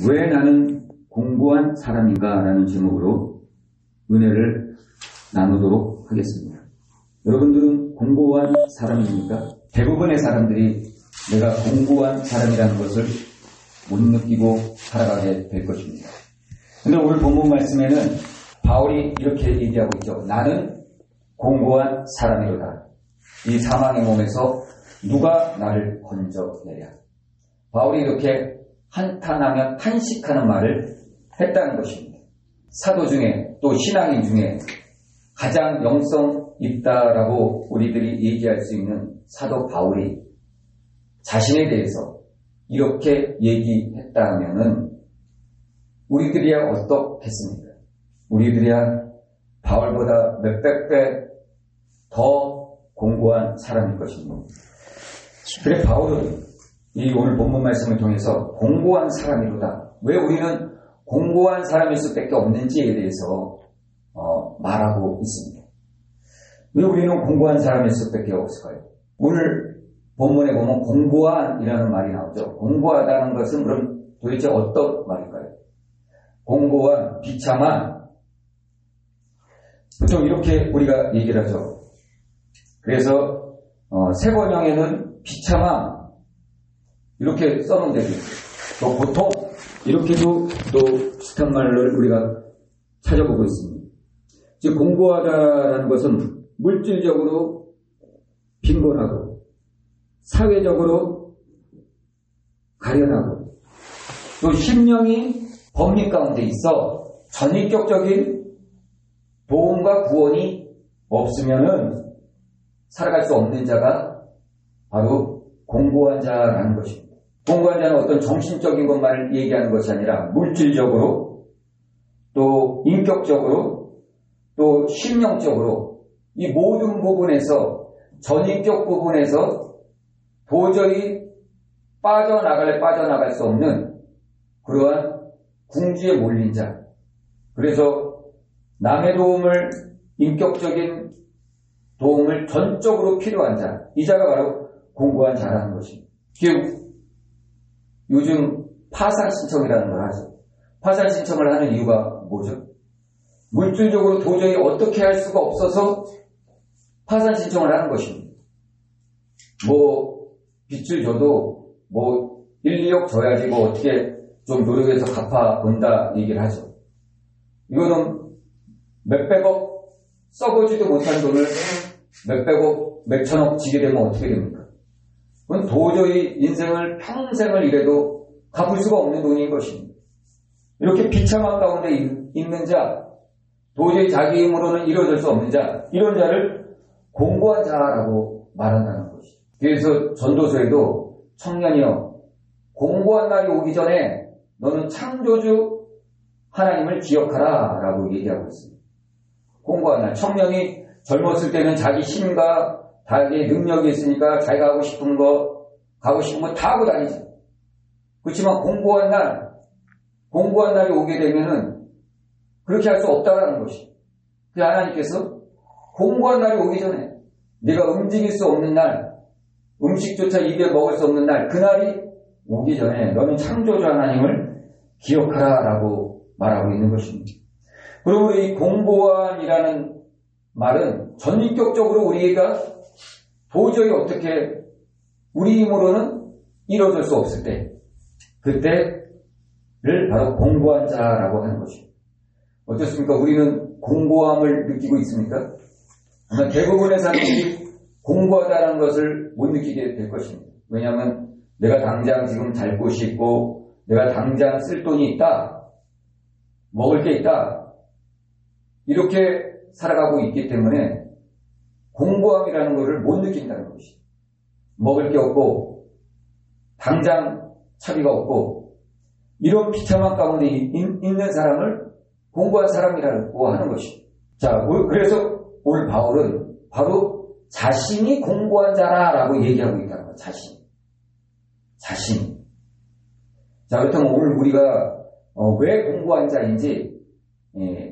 왜 나는 공고한 사람인가 라는 제목으로 은혜를 나누도록 하겠습니다. 여러분들은 공고한 사람입니까? 대부분의 사람들이 내가 공고한 사람이라는 것을 못 느끼고 살아가게 될 것입니다. 그런데 오늘 본문 말씀에는 바울이 이렇게 얘기하고 있죠. 나는 공고한 사람이로다. 이 사망의 몸에서 누가 나를 건져내랴. 바울이 이렇게 한탄하며 탄식하는 말을 했다는 것입니다. 사도 중에 또 신앙인 중에 가장 영성 있다라고 우리들이 얘기할 수 있는 사도 바울이 자신에 대해서 이렇게 얘기했다면은 우리들이야 어떻겠습니까? 우리들이야 바울보다 몇백 배 더 공고한 사람일 것입니다. 그래 바울은 이 오늘 본문 말씀을 통해서 공고한 사람이로다. 왜 우리는 공고한 사람일 수밖에 없는지에 대해서 말하고 있습니다. 왜 우리는 공고한 사람일 수밖에 없을까요? 오늘 본문에 보면 공고한이라는 말이 나오죠. 공고하다는 것은 그럼 도대체 어떤 말일까요? 공고한, 비참한, 보통 이렇게 우리가 얘기를 하죠. 그래서 세번역에는 비참함 이렇게 써놓은 데도 있어요. 또 보통 이렇게도 또 비슷한 말을 우리가 찾아보고 있습니다. 즉 공고하다라는 것은 물질적으로 빈곤하고 사회적으로 가련하고 또 심령이 범민 가운데 있어 전인격적인 도움과 구원이 없으면은 살아갈 수 없는 자가 바로 공고한 자라는 것입니다. 공고한 자는 어떤 정신적인 것만을 얘기하는 것이 아니라 물질적으로 또 인격적으로 또 심령적으로 이 모든 부분에서 전인격 부분에서 도저히 빠져나갈 수 없는 그러한 궁지에 몰린 자. 그래서 남의 도움을 인격적인 도움을 전적으로 필요한 자. 이 자가 바로 공고한 자라는 것입니다. 요즘 파산 신청이라는 걸 하죠. 파산 신청을 하는 이유가 뭐죠? 물질적으로 도저히 어떻게 할 수가 없어서 파산 신청을 하는 것입니다. 빚을 줘도 1, 2억 줘야지 어떻게 좀 노력해서 갚아본다 얘기를 하죠. 이거는 몇백억 써보지도 못한 돈을 몇백억, 몇천억 지게 되면 어떻게 됩니까? 그건 도저히 인생을 평생을 일해도 갚을 수가 없는 돈인 것입니다. 이렇게 비참한 가운데 있는 자, 도저히 자기 힘으로는 이루어질 수 없는 자, 이런 자를 공고한 자라고 말한다는 것이죠. 그래서 전도서에도 청년이여, 공고한 날이 오기 전에 너는 창조주 하나님을 기억하라 라고 얘기하고 있습니다. 공고한 날, 청년이 젊었을 때는 자기 힘과 자기의 능력이 있으니까 자기가 하고 싶은 거 다 하고 다니죠. 그렇지만 공고한 날이 오게 되면은 그렇게 할 수 없다라는 것이. 그 하나님께서 공고한 날이 오기 전에 네가 움직일 수 없는 날, 음식조차 입에 먹을 수 없는 날, 그날이 오기 전에 너는 창조주 하나님을 기억하라라고 말하고 있는 것입니다. 그러므로 이 공고한이라는 말은 전인격적으로 우리가 도저히 어떻게 우리 힘으로는 이루어질 수 없을 때 그때를 바로 공고한 자라고 하는 것입니다. 어떻습니까? 우리는 공고함을 느끼고 있습니까? 아마 대부분의 사람들이 공고하다는 것을 못 느끼게 될 것입니다. 왜냐하면 내가 당장 지금 잘 곳이 있고 내가 당장 쓸 돈이 있다, 먹을 게 있다, 이렇게 살아가고 있기 때문에 공고함이라는 것을 못 느낀다는 것이. 먹을 게 없고 당장 차비가 없고 이런 비참한 가운데 있는 사람을 공고한 사람이라고 하는 것이. 자, 그래서 오늘 바울은 바로 자신이 공고한 자라라고 얘기하고 있다는 거예요. 자신. 자, 그렇다면 오늘 우리가 왜 공고한 자인지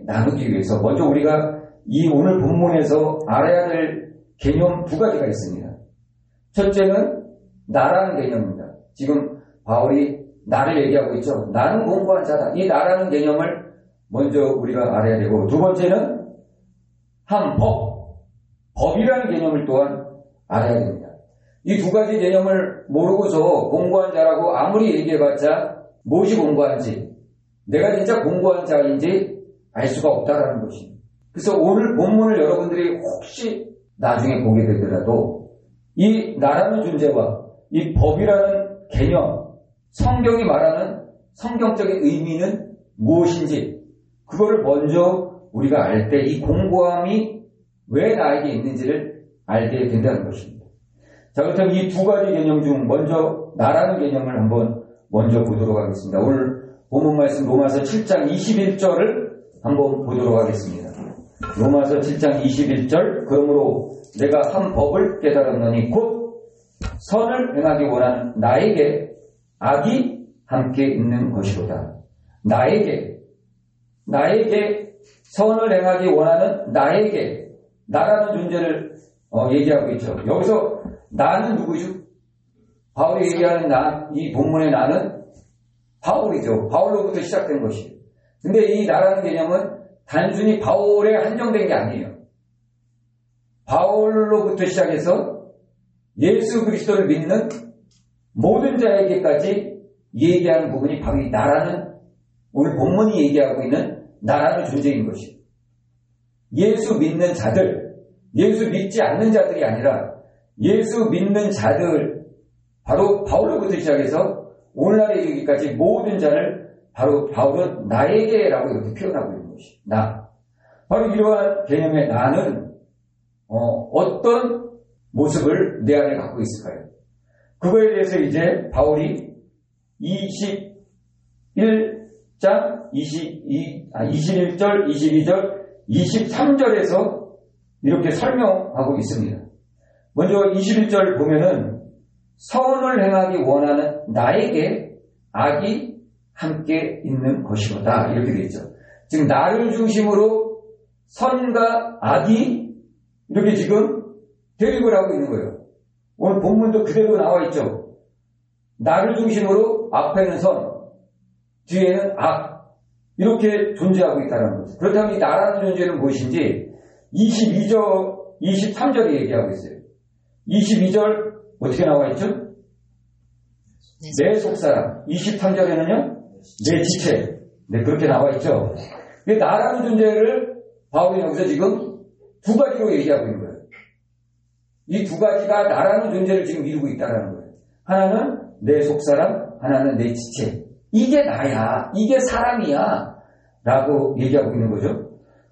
나누기 위해서 먼저 우리가 이 오늘 본문에서 알아야 될 개념 두 가지가 있습니다. 첫째는 나라는 개념입니다. 지금 바울이 나를 얘기하고 있죠. 나는 공고한 자다. 이 나라는 개념을 먼저 우리가 알아야 되고, 두 번째는 한 법이라는 개념을 또한 알아야 됩니다. 이 두 가지 개념을 모르고서 공고한 자라고 아무리 얘기해봤자 무엇이 공고한지, 내가 진짜 공고한 자인지 알 수가 없다라는 것입니다. 그래서 오늘 본문을 여러분들이 혹시 나중에 보게 되더라도 이 나라는 존재와 이 법이라는 개념, 성경이 말하는 성경적인 의미는 무엇인지 그거를 먼저 우리가 알 때 이 공고함이 왜 나에게 있는지를 알게 된다는 것입니다. 자, 그렇다면 이 두 가지 개념 중 먼저 나라는 개념을 한번 먼저 보도록 하겠습니다. 오늘 본문 말씀 로마서 7장 21절을 한번 보도록 하겠습니다. 로마서 7장 21절, 그러므로 내가 한 법을 깨달았노니 곧 선을 행하기 원하는 나에게 악이 함께 있는 것이로다. 나에게 선을 행하기 원하는 나에게, 나라는 존재를 얘기하고 있죠. 여기서 나는 누구죠? 바울이 얘기하는 이 본문의 나는 바울이죠. 바울로부터 시작된 것이에요. 근데 이 나라는 개념은 단순히 바울에 한정된 게 아니에요. 바울로부터 시작해서 예수 그리스도를 믿는 모든 자에게까지 얘기하는 부분이 바로 이 나라는, 오늘 본문이 얘기하고 있는 나라는 존재인 것이에요. 예수 믿는 자들, 예수 믿지 않는 자들이 아니라 예수 믿는 자들, 바로 바울로부터 시작해서 오늘날에 이르기까지 모든 자를 바로 바울은 나에게라고 이렇게 표현하고 있는 것이 나. 바로 이러한 개념의 나는 어떤 모습을 내 안에 갖고 있을까요? 그거에 대해서 이제 바울이 21장 21절, 22절, 23절에서 이렇게 설명하고 있습니다. 먼저 21절 보면은 선을 행하기 원하는 나에게 악이 함께 있는 것이로다. 이렇게 되어 있죠. 지금 나를 중심으로 선과 악이 이렇게 지금 대립을 하고 있는 거예요. 오늘 본문도 그대로 나와 있죠. 나를 중심으로 앞에는 선, 뒤에는 악, 이렇게 존재하고 있다는 거죠. 그렇다면 이 나라는 존재는 무엇인지 22절, 23절에 얘기하고 있어요. 22절 어떻게 나와 있죠? 내 속사람. 23절에는요, 내 지체. 네, 그렇게 나와 있죠. 나라는 존재를 바울이 여기서 지금 두 가지로 얘기하고 있는 거예요. 이 두 가지가 나라는 존재를 지금 이루고 있다는 거예요. 하나는 내 속사람, 하나는 내 지체. 이게 나야, 이게 사람이야 라고 얘기하고 있는 거죠.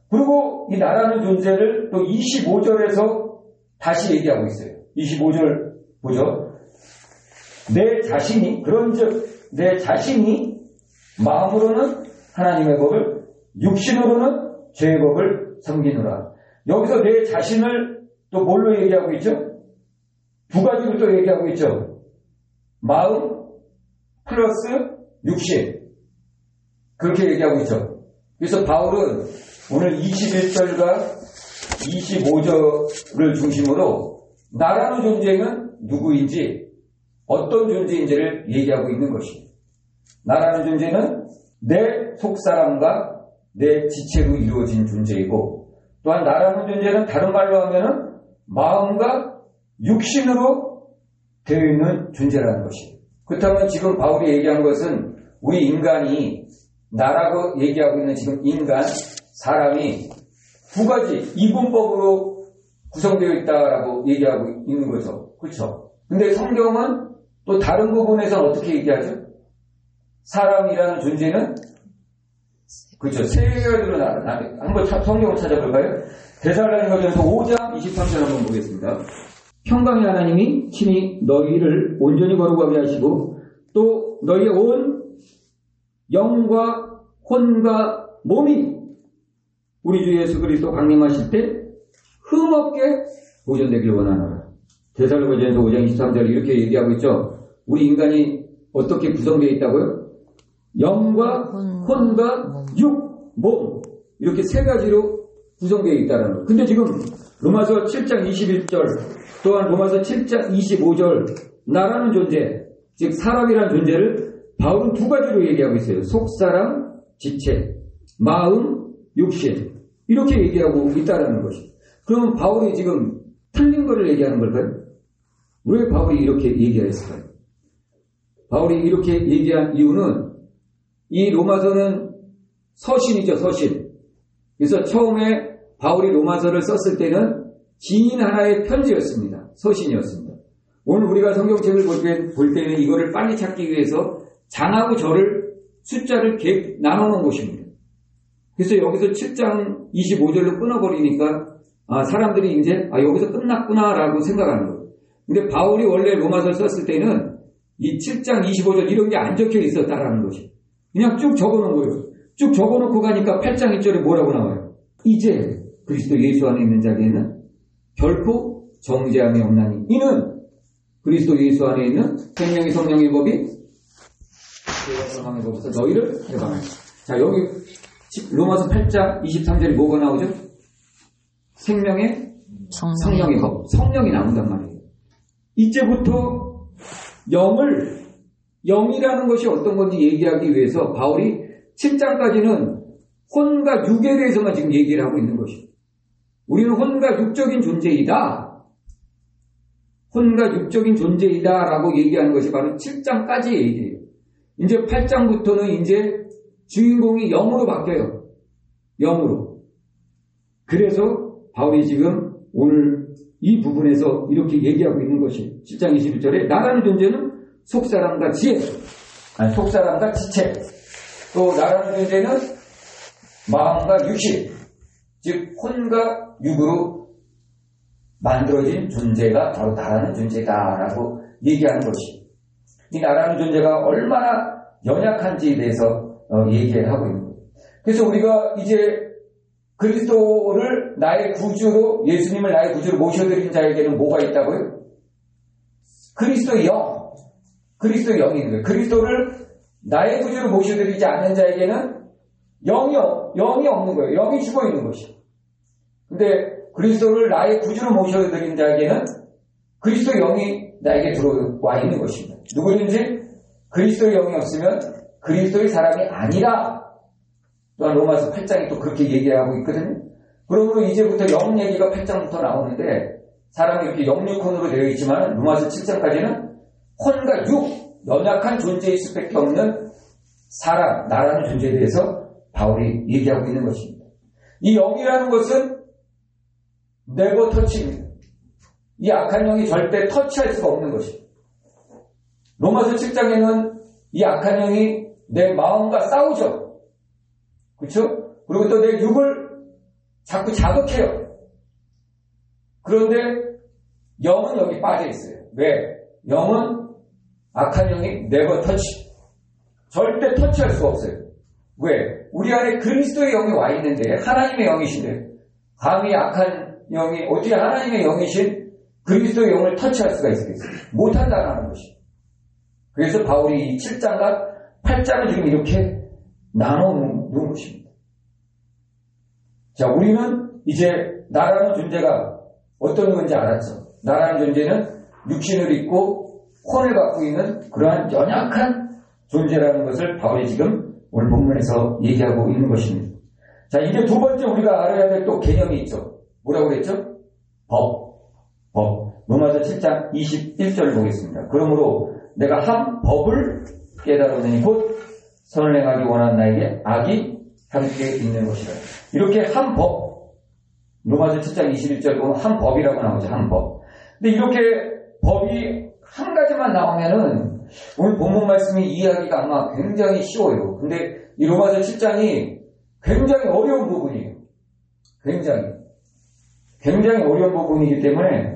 그리고 이 나라는 존재를 또 25절에서 다시 얘기하고 있어요. 25절 보죠. 내 자신이, 그런즉 내 자신이 마음으로는 하나님의 법을, 육신으로는 죄의 법을 섬기노라. 여기서 내 자신을 또 뭘로 얘기하고 있죠? 두 가지로 또 얘기하고 있죠. 마음 플러스 육신. 그렇게 얘기하고 있죠. 그래서 바울은 오늘 21절과 25절을 중심으로 나라는 존재는 누구인지, 어떤 존재인지를 얘기하고 있는 것입니다. 나라는 존재는 내 속사람과 내 지체로 이루어진 존재이고, 또한 나라는 존재는 다른 말로 하면은 마음과 육신으로 되어 있는 존재라는 것입니다. 그렇다면 지금 바울이 얘기한 것은 우리 인간이, 나라고 얘기하고 있는 지금 인간, 사람이 두 가지 이분법으로 구성되어 있다라고 얘기하고 있는 거죠. 그렇죠? 근데 성경은 또 다른 부분에서는 어떻게 얘기하죠? 사람이라는 존재는, 그렇죠, 세 가지로 한번 성경을 찾아볼까요? 데살로니가전서 5장 23절 한번 보겠습니다. 평강의 하나님이 친히 너희를 온전히 거룩하게 하시고 또 너희의 온 영과 혼과 몸이 우리 주 예수 그리스도 강림하실 때 흠없게 보존되길 원하노라. 데살로니가전서 5장 23절 이렇게 얘기하고 있죠. 우리 인간이 어떻게 구성되어 있다고요? 영과 혼과 육, 몸, 이렇게 세 가지로 구성되어 있다는 거. 근데 지금 로마서 7장 21절, 또한 로마서 7장 25절, 나라는 존재, 즉 사람이라는 존재를 바울은 두 가지로 얘기하고 있어요. 속사람, 지체, 마음, 육신. 이렇게 얘기하고 있다는 것이. 그러면 바울이 지금 틀린 거를 얘기하는 걸까요? 왜 바울이 이렇게 얘기했을까요? 바울이 이렇게 얘기한 이유는 이 로마서는 서신이죠, 서신. 그래서 처음에 바울이 로마서를 썼을 때는 지인 하나의 편지였습니다. 서신이었습니다. 오늘 우리가 성경책을 볼 때는 이거를 빨리 찾기 위해서 장하고 절을 숫자를 나눠놓은 것입니다. 그래서 여기서 7장 25절로 끊어버리니까 사람들이 이제 여기서 끝났구나라고 생각하는 거예요. 근데 바울이 원래 로마서를 썼을 때는 이 7장 25절 이런 게 안 적혀 있었다라는 것이. 그냥 쭉 적어놓은 거예요. 쭉 적어놓고 가니까 8장 1절에 뭐라고 나와요? 이제 그리스도 예수 안에 있는 자에게는 결코 정죄함이 없나니 이는 그리스도 예수 안에 있는 생명의 성령의 법이 죄와 법에서 너희를 해방하라. 자, 여기 로마서 8장 23절에 뭐가 나오죠? 생명의 성령의 법. 성령이 나온단 말이에요. 이제부터 영이라는 것이 어떤 건지 얘기하기 위해서 바울이 7장까지는 혼과 육에 대해서만 지금 얘기를 하고 있는 것이에요. 우리는 혼과 육적인 존재이다. 혼과 육적인 존재이다라고 얘기하는 것이 바로 7장까지의 얘기예요. 이제 8장부터는 이제 주인공이 영으로 바뀌어요. 영으로. 그래서 바울이 지금 오늘 이 부분에서 이렇게 얘기하고 있는 것이 7장 21절에 나라는 존재는 속사람과 지혜, 속사람과 지체, 또 나라는 존재는 마음과 육신, 즉 혼과 육으로 만들어진 존재가 바로 나라는 존재다라고 얘기하는 것이, 이 나라는 존재가 얼마나 연약한지에 대해서 얘기를 하고 있는 거예요. 그래서 우리가 이제 그리스도를 나의 구주로, 예수님을 나의 구주로 모셔드린 자에게는 뭐가 있다고요? 그리스도의 영, 그리스도의 영이 있는 거예요. 그리스도를 나의 구주로 모셔드리지 않는 자에게는 영이 없는 거예요. 영이 죽어 있는 것이. 근데 그리스도를 나의 구주로 모셔드린 자에게는 그리스도의 영이 나에게 들어와 있는 것입니다. 누구든지 그리스도의 영이 없으면 그리스도의 사람이 아니라, 또한 로마서 8장이 또 그렇게 얘기하고 있거든요. 그러므로 이제부터 영 얘기가 8장부터 나오는데, 사람이 이렇게 영육혼으로 되어 있지만 로마서 7장까지는 혼과 육, 연약한 존재일 수밖에 없는 사람, 나라는 존재에 대해서 바울이 얘기하고 있는 것입니다. 이 영이라는 것은 네버 터치입니다. 이 악한 영이 절대 터치할 수가 없는 것입니다. 로마서 7장에는 이 악한 영이 내 마음과 싸우죠. 그렇죠? 그리고 또 내 육을 자꾸 자극해요. 그런데 영은 여기 빠져 있어요. 왜? 영은 악한 영이 네버 터치, 절대 터치할 수가 없어요. 왜? 우리 안에 그리스도의 영이 와 있는데, 하나님의 영이신데 감히 악한 영이 어떻게 하나님의 영이신 그리스도의 영을 터치할 수가 있겠어요? 못한다는 것이. 그래서 바울이 이 7장과 8장을 지금 이렇게 나눠놓은 것입니다. 자, 우리는 이제 나라는 존재가 어떤 건지 알았죠. 나라는 존재는 육신을 입고 혼을 갖고 있는 그러한 연약한 존재라는 것을 바울이 지금 오늘 본문에서 얘기하고 있는 것입니다. 자, 이제 두 번째 우리가 알아야 될 또 개념이 있죠. 뭐라고 그랬죠? 법. 로마서 7장 21절 보겠습니다. 그러므로 내가 한 법을 깨달으니 곧 선을 행하기 원하는 나에게 악이 함께 있는 것이라. 이렇게 한 법, 로마서 7장 21절 보면 한 법이라고 나오죠. 한 법. 근데 이렇게 법이 한 가지만 나오면은 오늘 본문 말씀이 이해하기가 아마 굉장히 쉬워요. 근데 이 로마서 7장이 굉장히 어려운 부분이에요. 굉장히 어려운 부분이기 때문에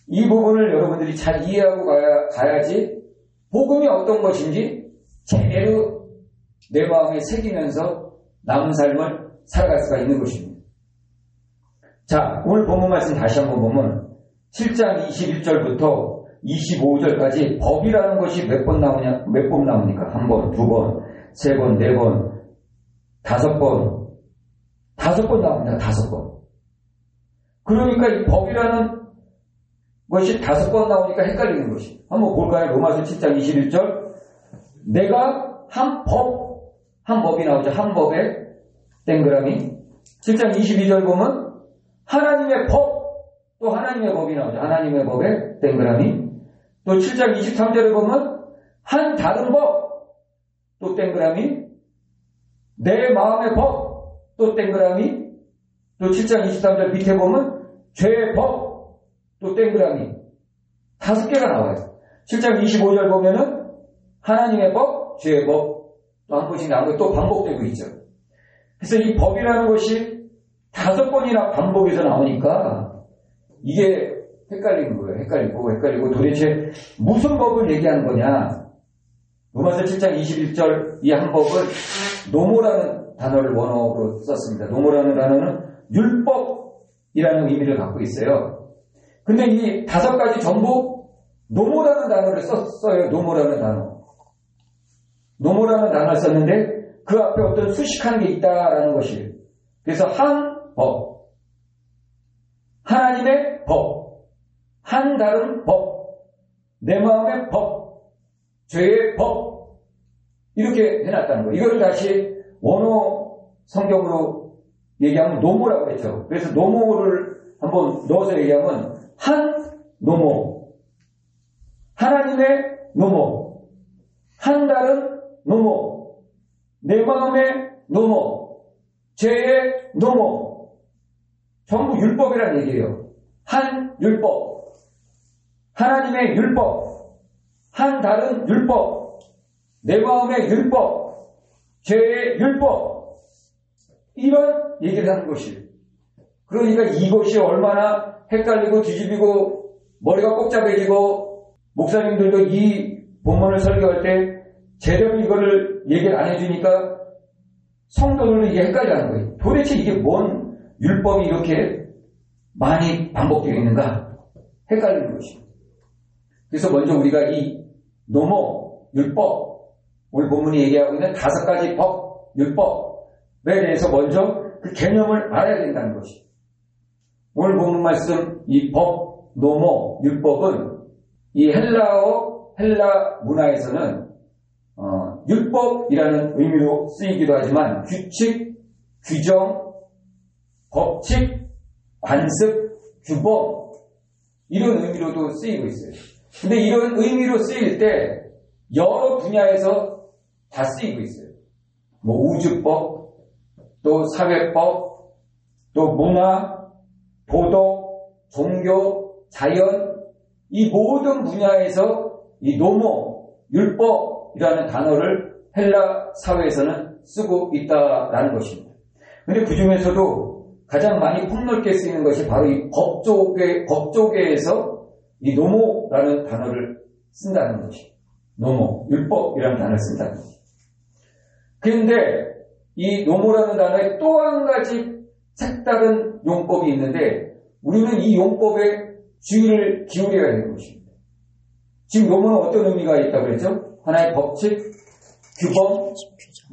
이 부분을 여러분들이 잘 이해하고 가야지 복음이 어떤 것인지 제대로 내 마음에 새기면서 남은 삶을 살아갈 수가 있는 것입니다. 자, 오늘 본문 말씀 다시 한번 보면 7장 21절부터 25절까지 법이라는 것이 몇 번 나오니까 한 번, 두 번, 세 번, 네 번, 다섯 번 나옵니다. 5번. 그러니까 이 법이라는 것이 5번 나오니까 헷갈리는 것이. 한번 볼까요? 로마서 7장 21절 내가 한 법이 나오죠. 한 법에 동그라미. 7장 22절 보면 하나님의 법, 또 하나님의 법이 나오죠. 하나님의 법에 동그라미. 또 7장 23절에 보면 한 다른 법, 또 동그라미. 내 마음의 법, 또 동그라미. 또 7장 23절 밑에 보면 죄의 법, 또 동그라미. 5개가 나와요. 7장 25절 보면은 하나님의 법, 죄의 법, 또 한 번씩 나오고 또 반복되고 있죠. 그래서 이 법이라는 것이 5번이나 반복해서 나오니까 이게 헷갈리는 거예요. 헷갈리고 도대체 무슨 법을 얘기하는 거냐. 로마서 7장 21절 이 한 법을 노모라는 단어를 원어로 썼습니다. 노모라는 단어는 율법이라는 의미를 갖고 있어요. 근데 이 5가지 전부 노모라는 단어를 썼어요. 노모라는 단어를 썼는데 그 앞에 어떤 수식하는 게 있다라는 것이에요. 그래서 한 법, 하나님의 법, 한 다른 법, 내 마음의 법, 죄의 법, 이렇게 해놨다는 거예요. 이거를 다시 원어 성경으로 얘기하면 노모라고 했죠. 그래서 노모를 한번 넣어서 얘기하면 한 노모, 하나님의 노모, 한 다른 노모, 내 마음의 노모, 죄의 노모, 전부 율법이라는 얘기예요. 한 율법, 하나님의 율법, 한 다른 율법, 내 마음의 율법, 죄의 율법, 이런 얘기를 하는 것이에요. 그러니까 이것이 얼마나 헷갈리고 뒤집히고 머리가 복잡해지고 목사님들도 이 본문을 설교할 때 제대로 이거를 얘기를 안 해주니까 성도들은 이게 헷갈려하는 거예요. 도대체 이게 뭔 율법이 이렇게 많이 반복되어 있는가? 헷갈리는 것이죠. 그래서 먼저 우리가 이 노모, 율법, 오늘 본문이 얘기하고 있는 5가지 법, 율법에 대해서 먼저 그 개념을 알아야 된다는 것이죠. 오늘 본문 말씀 이 법, 노모, 율법은 이 헬라 문화에서는 율법이라는 의미로 쓰이기도 하지만 규칙, 규정, 법칙, 관습, 규범 이런 의미로도 쓰이고 있어요. 근데 이런 의미로 쓰일 때 여러 분야에서 다 쓰이고 있어요. 뭐 우주법, 또 사회법, 또 문화, 도덕, 종교, 자연 이 모든 분야에서 이 노모, 율법이라는 단어를 헬라 사회에서는 쓰고 있다라는 것입니다. 그런데 그 중에서도 가장 많이 폭넓게 쓰이는 것이 바로 이 법조계에서 이 노모라는 단어를 쓴다는 것이 노모, 율법이라는 단어를 쓴다는 것이. 그런데 이 노모라는 단어에 또 한 가지 색다른 용법이 있는데 우리는 이 용법에 주의를 기울여야 되는 것입니다. 지금 노모는 어떤 의미가 있다고 그랬죠? 하나의 법칙, 규범,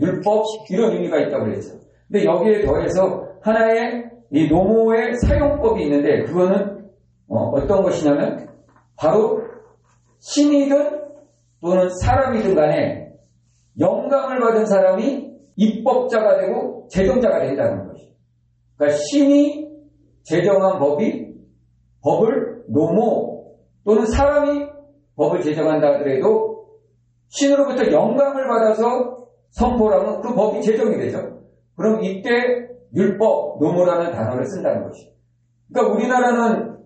율법 이런 의미가 있다고 그랬죠. 근데 여기에 더해서 하나의 이 노모의 사용법이 있는데 그거는 어떤 것이냐면 바로 신이든 또는 사람이든 간에 영감을 받은 사람이 입법자가 되고 제정자가 된다는 것이죠. 그러니까 신이 제정한 법을 노모 또는 사람이 법을 제정한다 하더라도 신으로부터 영감을 받아서 선포를 하면 그 법이 제정이 되죠. 그럼 이때 율법, 노모라는 단어를 쓴다는 것이죠. 그러니까 우리나라는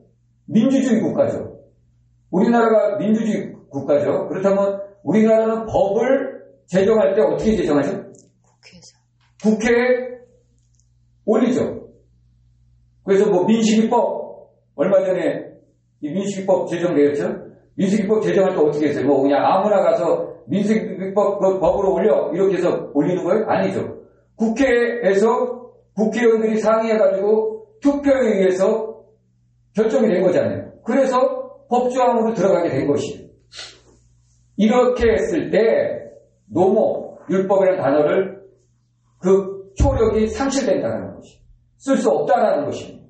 민주주의 국가죠. 우리나라가 민주주의 국가죠. 그렇다면 우리나라는 법을 제정할 때 어떻게 제정하죠? 국회에 올리죠. 그래서 뭐 민식이법 얼마 전에 이 민식이법 제정되었죠. 민식이법 제정할 때 어떻게 했어요? 뭐 그냥 아무나 가서 민식이법 그 법으로 올려 이렇게 해서 올리는 거예요? 아니죠. 국회에서 국회의원들이 상의해가지고 투표에 의해서 결정이 된 거잖아요. 그래서 법조항으로 들어가게 된 것이에요. 이렇게 했을 때 노모, 율법이라는 단어를 그 효력이 상실된다는 것이 쓸 수 없다는 것입니다.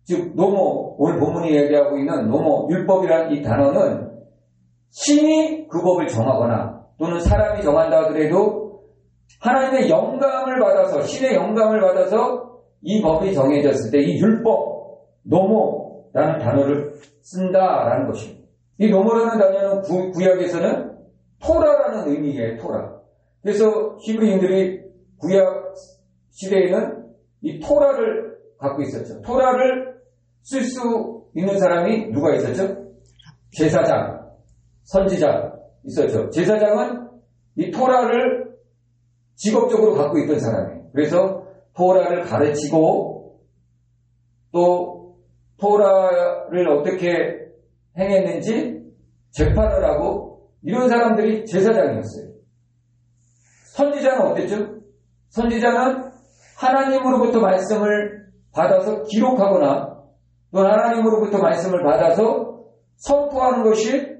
즉 노모, 오늘 본문이 얘기하고 있는 노모, 율법이라는 이 단어는 신이 그 법을 정하거나 또는 사람이 정한다 하더라도 하나님의 영감을 받아서, 신의 영감을 받아서 이 법이 정해졌을 때 이 율법, 노모라는 단어를 쓴다라는 것입니다. 이 노모라는 단어는 구약에서는 토라라는 의미예요. 토라. 그래서 히브리인들이 구약 시대에는 이 토라를 갖고 있었죠. 토라를 쓸 수 있는 사람이 누가 있었죠? 제사장, 선지자 있었죠. 제사장은 이 토라를 직업적으로 갖고 있던 사람이에요. 그래서 토라를 가르치고 또 토라를 어떻게 행했는지 재판을 하고 이런 사람들이 제사장이었어요. 선지자는 어땠죠? 선지자는 하나님으로부터 말씀을 받아서 기록하거나 또는 하나님으로부터 말씀을 받아서 선포하는 것이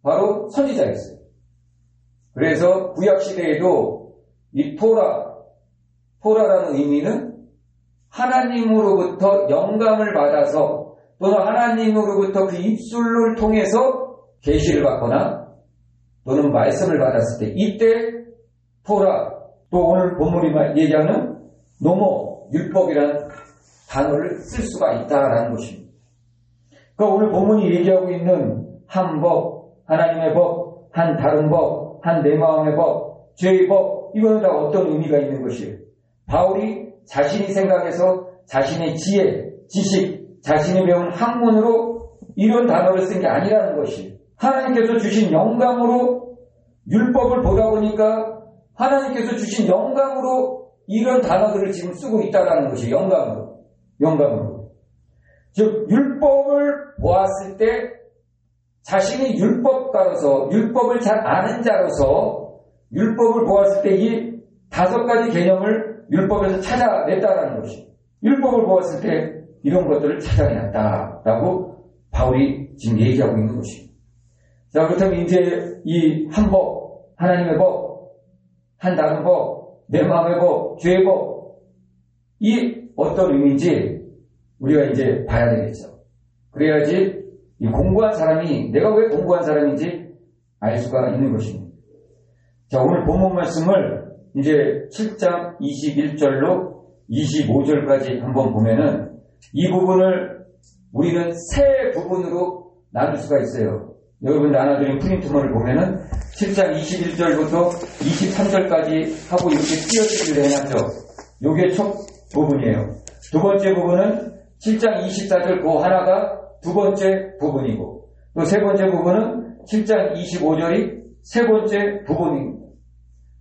바로 선지자였어요. 그래서 구약시대에도 이 토라라는 의미는 하나님으로부터 영감을 받아서 또는 하나님으로부터 그 입술을 통해서 계시를 받거나 또는 말씀을 받았을 때 이때 토라, 또 오늘 본문이 얘기하는 노모, 율법이라는 단어를 쓸 수가 있다라는 것입니다. 그러니까 오늘 본문이 얘기하고 있는 한 법, 하나님의 법, 한 다른 법, 한 내 마음의 법, 죄의 법, 이거는 다 어떤 의미가 있는 것이에요. 바울이 자신이 생각해서 자신의 지혜, 지식, 자신이 배운 학문으로 이런 단어를 쓴 게 아니라는 것이에요. 하나님께서 주신 영감으로 율법을 보다 보니까 하나님께서 주신 영감으로 이런 단어들을 지금 쓰고 있다는 것이에요. 영감으로. 즉 율법을 보았을 때 자신이 율법가로서 율법을 잘 아는 자로서 율법을 보았을 때 이 5가지 개념을 율법에서 찾아냈다라는 것이에요. 율법을 보았을 때 이런 것들을 찾아내놨다라고 바울이 지금 얘기하고 있는 것입니다. 자, 그렇다면 이제 이 한 법, 하나님의 법, 한 다른 법, 내 마음의 법, 죄의 법, 이 어떤 의미인지 우리가 이제 봐야 되겠죠. 그래야지 이 공부한 사람이 내가 왜 공부한 사람인지 알 수가 있는 것입니다. 자, 오늘 본문 말씀을 이제 7장 21절로 25절까지 한번 보면은 이 부분을 우리는 세 부분으로 나눌 수가 있어요. 여러분 나눠드린 프린트문을 보면은 7장 21절부터 23절까지 하고 이렇게 띄어쓰기를 해놨죠. 요게 첫 부분이에요. 두 번째 부분은 7장 24절 그 하나가 두 번째 부분이고 또 세 번째 부분은 7장 25절이 세 번째 부분입니다.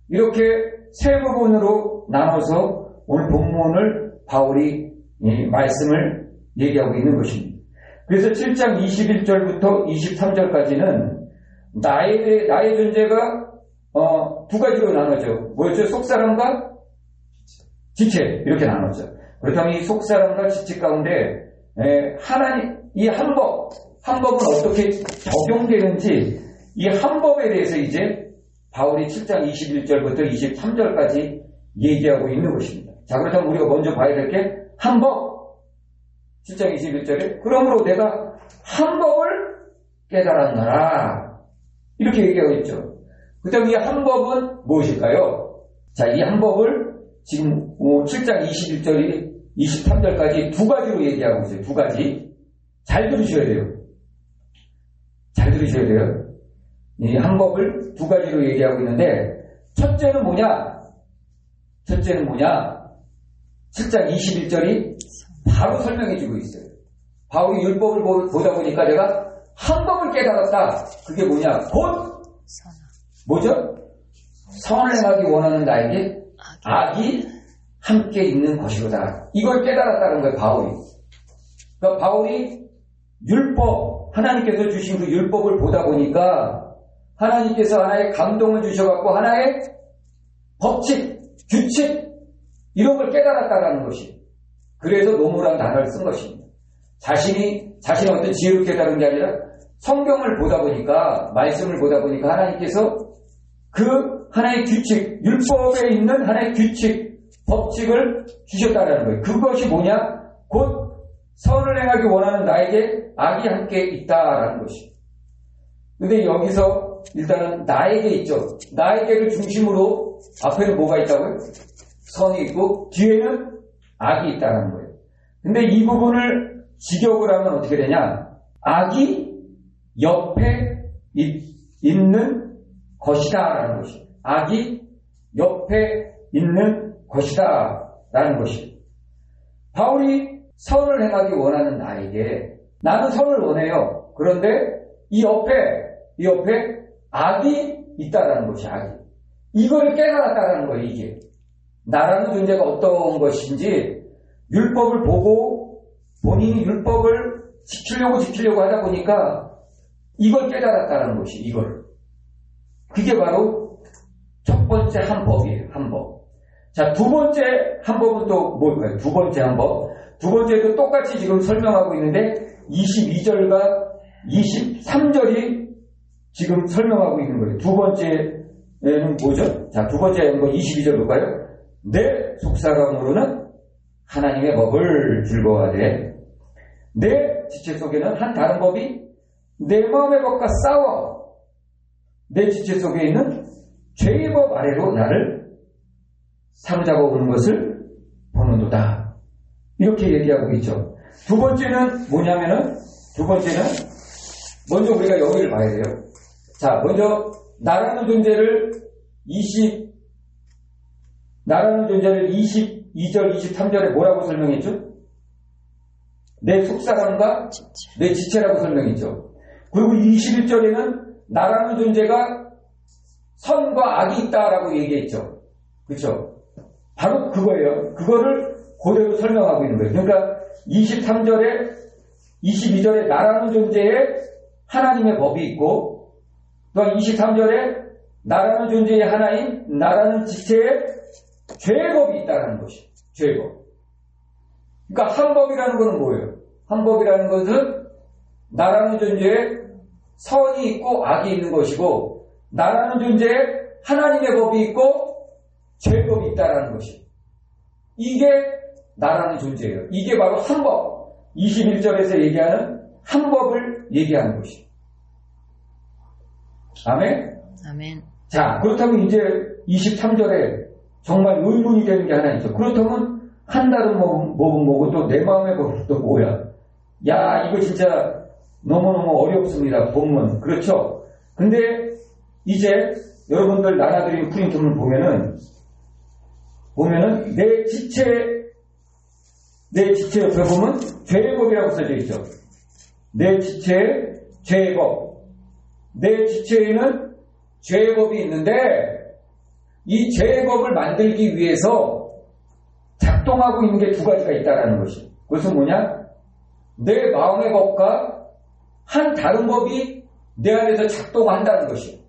이렇게 세 부분으로 나눠서 오늘 본문을 바울이 이 말씀을 얘기하고 있는 것입니다. 그래서 7장 21절부터 23절까지는 나의 존재가 두 가지로 나눠져. 뭐였죠? 속사람과 지체 이렇게 나눠져. 그렇다면 이 속사람과 지체 가운데 하나님 이 한 법은 어떻게 적용되는지 이 한 법에 대해서 이제 바울이 7장 21절부터 23절까지 얘기하고 있는 것입니다. 자, 그렇다면 우리가 먼저 봐야 될 게 한 법 7장 21절에 그러므로 내가 한 법을 깨달았노라 이렇게 얘기하고 있죠. 그렇다면 이 한 법은 무엇일까요? 자, 이 한 법을 지금 7장 21절이 23절까지 두 가지로 얘기하고 있어요. 두 가지. 잘 들으셔야 돼요. 잘 들으셔야 돼요. 이 한 법을 두 가지로 얘기하고 있는데 첫째는 뭐냐? 7장 21절이 바로 설명해주고 있어요. 바울이 율법을 보다 보니까 내가 한 법을 깨달았다. 그게 뭐냐? 곧 뭐죠? 선을 행하기 원하는 나에게 악이 함께 있는 것이로다. 이걸 깨달았다는 거예요, 바울이. 그러니까 바울이 율법, 하나님께서 주신 그 율법을 보다 보니까 하나님께서 하나의 감동을 주셔갖고 하나의 법칙, 규칙 이런 걸 깨달았다라는 것이. 그래서 노무라는 단어를 쓴 것입니다. 자신의 어떤 지혜를 깨달은 게 아니라 성경을 보다 보니까 말씀을 보다 보니까 하나님께서 그 하나의 규칙, 율법에 있는 하나의 규칙, 법칙을 주셨다라는 거예요. 그것이 뭐냐? 곧 선을 행하기 원하는 나에게 악이 함께 있다라는 것이. 근데 여기서 일단은 나에게 있죠. 나에게를 중심으로 앞에는 뭐가 있다고요? 선이 있고 뒤에는 악이 있다는 거예요. 근데 이 부분을 직역을 하면 어떻게 되냐? 악이 옆에 있는 것이다 라는 것이. 악이 옆에 있는 것이다 라는 것이. 바울이 선을 행하기 원하는 나에게 나는 선을 원해요. 그런데 이 옆에 악이 있다라는 것이. 악이. 이거를 깨달았다라는 거예요. 이게. 나라는 존재가 어떤 것인지 율법을 보고 본인이 율법을 지키려고 하다 보니까 이걸 깨달았다는 것이. 이거를. 그게 바로 첫 번째 한법이에요. 한법. 자, 두 번째 한법은 또 뭘까요? 두 번째 한법. 두 번째도 똑같이 지금 설명하고 있는데 22절과 23절이 지금 설명하고 있는 거예요. 두 번째는 뭐죠? 자, 두 번째 한번 22절 볼까요? 내 속사람으로는 하나님의 법을 즐거워하되 내 지체 속에는 한 다른 법이 내 마음의 법과 싸워 내 지체 속에 있는 죄의 법 아래로 나를 사로잡아 오는 것을 보는도다. 이렇게 얘기하고 있죠. 두 번째는 뭐냐면은 먼저 우리가 여기를 봐야 돼요. 자, 먼저 나라는 존재를 22절, 23절에 뭐라고 설명했죠? 내 속사람과 내 지체라고 설명했죠. 그리고 21절에는 나라는 존재가 선과 악이 있다라고 얘기했죠. 그렇죠? 바로 그거예요. 그거를 그대로 설명하고 있는 거예요. 그러니까 23절에 22절에 나라는 존재에 하나님의 법이 있고 또한 23절에 나라는 존재의 하나인 나라는 지체에 죄의 법이 있다는 것이. 죄의 법. 그러니까 한법이라는 것은 뭐예요? 한법이라는 것은 나라는 존재에 선이 있고 악이 있는 것이고 나라는 존재에 하나님의 법이 있고 죄의 법이 있다는 것이. 이게 나라는 존재예요. 이게 바로 한법. 21절에서 얘기하는 한법을 얘기하는 것이. 아멘? 아멘. 자, 그렇다면 이제 23절에 정말 의문이 되는 게 하나 있죠. 그렇다면 한 다른 법은 뭐고 또 내 마음의 법은 또 뭐야? 야, 이거 진짜 너무너무 어렵습니다. 본문. 그렇죠? 근데 이제 여러분들 나눠드린 프린트를 보면은 내 지체 옆에 보면 죄의 법이라고 써져 있죠. 내 지체에 죄의 법. 내 지체에는 죄의 법이 있는데 이 죄의 법을 만들기 위해서 작동하고 있는 게 두 가지가 있다라는 것이. 그것은 뭐냐? 내 마음의 법과 한 다른 법이 내 안에서 작동한다는 것이.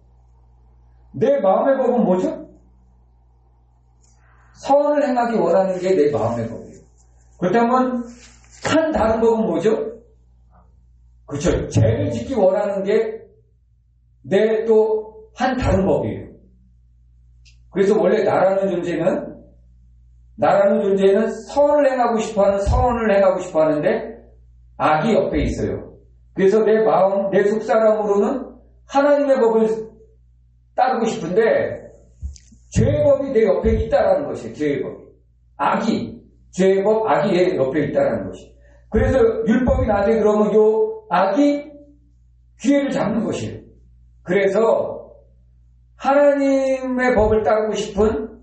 내 마음의 법은 뭐죠? 선을 행하기 원하는 게 내 마음의 법이에요. 그렇다면 한 다른 법은 뭐죠? 그렇죠. 죄를 짓기 원하는 게 내 또 한 다른 법이에요. 그래서 원래 나라는 존재는 선을 행하고 싶어 하는데 악이 옆에 있어요. 그래서 내 마음, 내 속사람으로는 하나님의 법을 따르고 싶은데 죄의 법이 내 옆에 있다라는 것이에요. 죄의 법이. 죄의 법, 악이 내 옆에 있다라는 것이. 그래서 율법이 낮에 들어오면 요 악이 기회를 잡는 것이에요. 그래서 하나님의 법을 따르고 싶은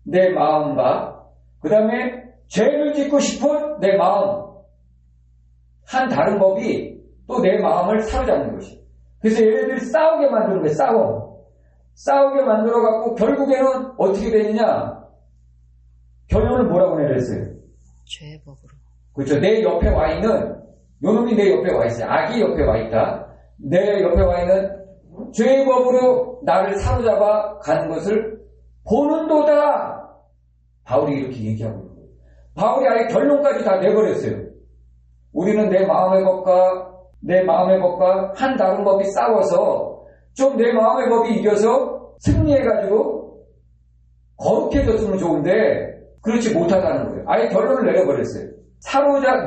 내 마음과 그 다음에 죄를 짓고 싶은 내 마음, 한 다른 법이 또 내 마음을 사로잡는 것이에요. 그래서 얘네들이 싸우게 만드는 거예요. 싸우게 만들어갖고 결국에는 어떻게 되느냐? 결론을 뭐라고 내렸어요? 죄의 법으로. 그렇죠. 내 옆에 와 있는 요놈이 내 옆에 와 있어요. 악이 옆에 와 있다. 내 옆에 와 있는 죄의 법으로 나를 사로잡아 가는 것을 보는도다. 바울이 이렇게 얘기하고 있는 거예요. 바울이 아예 결론까지 다 내버렸어요. 우리는 내 마음의 법과 한 다른 법이 싸워서 좀 내 마음의 법이 이겨서 승리해가지고 거룩해졌으면 좋은데 그렇지 못하다는 거예요. 아예 결론을 내려버렸어요.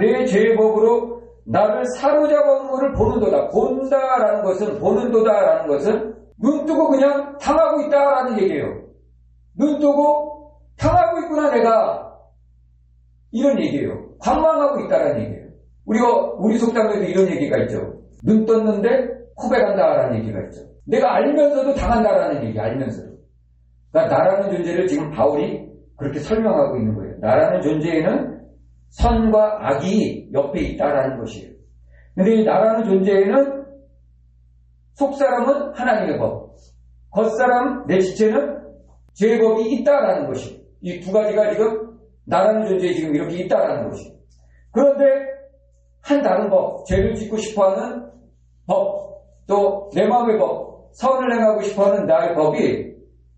내 죄의 법으로 나를 사로잡아오는 것을 보는도다. 본다라는 것은, 보는도다라는 것은 눈 뜨고 그냥 당하고 있다라는 얘기예요. 눈 뜨고 당하고 있구나 내가. 이런 얘기예요. 관망하고 있다라는 얘기예요. 우리 속담에도 이런 얘기가 있죠. 눈 떴는데 코백한다라는 얘기가 있죠. 내가 알면서도 당한다라는 얘기, 알면서도. 그러니까 나라는 존재를 지금 바울이 그렇게 설명하고 있는 거예요. 나라는 존재에는 선과 악이 옆에 있다라는 것이에요. 근데 이 나라는 존재에는 속사람은 하나님의 법, 겉사람 내 지체는 죄의 법이 있다라는 것이. 이 두 가지가 지금 나라는 존재에 지금 이렇게 있다라는 것이. 그런데 한 다른 법, 죄를 짓고 싶어하는 법, 또 내 마음의 법, 선을 행하고 싶어하는 나의 법이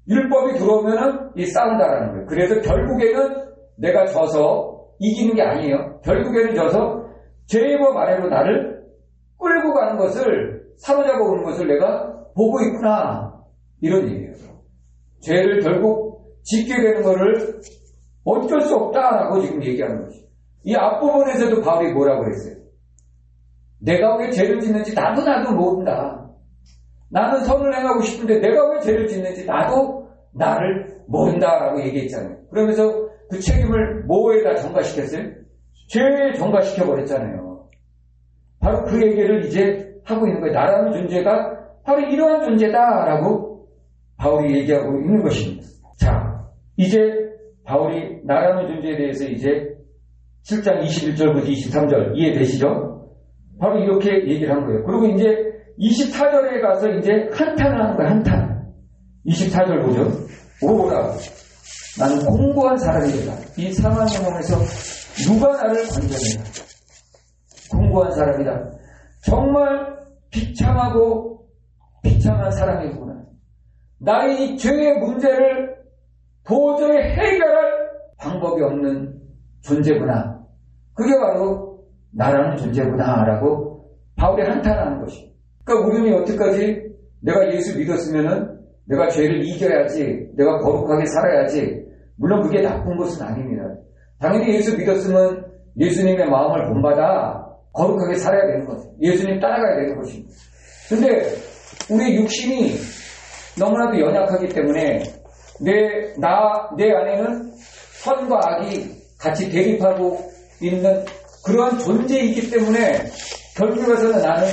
율법이 들어오면은 이 싸운다라는 거예요. 그래서 결국에는 내가 져서 이기는 게 아니에요. 결국에는 져서 죄의 법 아래로 나를 끌고 가는 것을, 사로잡아 오는 것을 내가 보고 있구나. 이런 얘기예요. 죄를 결국 짓게 되는 것을 어쩔 수 없다라고 지금 얘기하는 것이죠. 이 앞부분에서도 바울이 뭐라고 했어요? 내가 왜 죄를 짓는지 나도 모른다. 나는 선을 행하고 싶은데 내가 왜 죄를 짓는지 나도 나를 모른다라고 얘기했잖아요. 그러면서 그 책임을 뭐에다 전가시켰어요? 죄에 전가시켜버렸잖아요. 바로 그 얘기를 이제 하고 있는 거예요. 나라는 존재가 바로 이러한 존재다라고 바울이 얘기하고 있는 것입니다. 자, 이제 바울이 나라는 존재에 대해서 이제 7장 21절부터 23절 이해되시죠? 바로 이렇게 얘기를 한 거예요. 그리고 이제 24절에 가서 이제 한탄을 하는 거예요. 한탄. 24절 보죠. 오라 나는 공고한 사람이다. 이 상황의 몸에서 누가 나를 건져내나. 공고한 사람이다. 정말 비참한 사람이구나. 나의 이 죄의 문제를 도저히 해결할 방법이 없는 존재구나. 그게 바로 나라는 존재구나 라고 바울이 한탄하는 것이. 그러니까 우리는 여태까지 내가 예수 믿었으면은 내가 죄를 이겨야지, 내가 거룩하게 살아야지. 물론 그게 나쁜 것은 아닙니다. 당연히 예수 믿었으면 예수님의 마음을 본받아 거룩하게 살아야 되는 거죠. 예수님 따라가야 되는 것입니다. 근데 우리 육신이 너무나도 연약하기 때문에 내 안에는 선과 악이 같이 대립하고 있는 그러한 존재이기 때문에 결국에서는 나는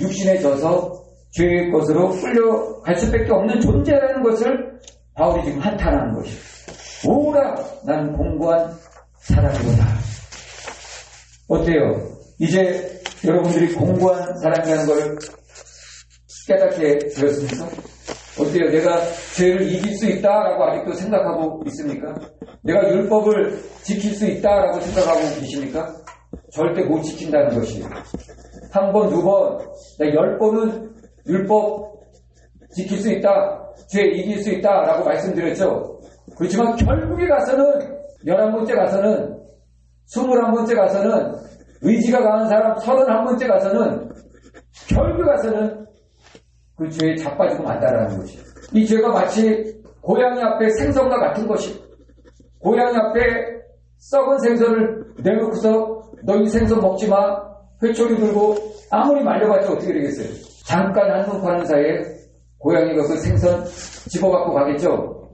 육신에 져서 죄의 것으로 끌려갈 수밖에 없는 존재라는 것을 바울이 지금 한탄하는 것이에요. 오라 나는 공고한 사람이구나. 어때요? 이제 여러분들이 공고한 사람이라는 걸 깨닫게 되었습니까? 어때요? 내가 죄를 이길 수 있다라고 아직도 생각하고 있습니까? 내가 율법을 지킬 수 있다라고 생각하고 계십니까? 절대 못 지킨다는 것이에요. 한 번, 두 번, 10번은 율법 지킬 수 있다, 죄 이길 수 있다라고 말씀드렸죠. 그렇지만 결국에 가서는 11번째 가서는 21번째 가서는 의지가 강한 사람 31번째 가서는 결국에 가서는 그 죄에 자빠지고 만다라는 것이에요. 이 죄가 마치 고양이 앞에 생선과 같은 것이, 고양이 앞에 썩은 생선을 내놓고서 너 이 생선 먹지 마, 회초리 들고 아무리 말려봤자 어떻게 되겠어요? 잠깐 한눈 파는 사이에 고양이가 그 생선 집어갖고 가겠죠?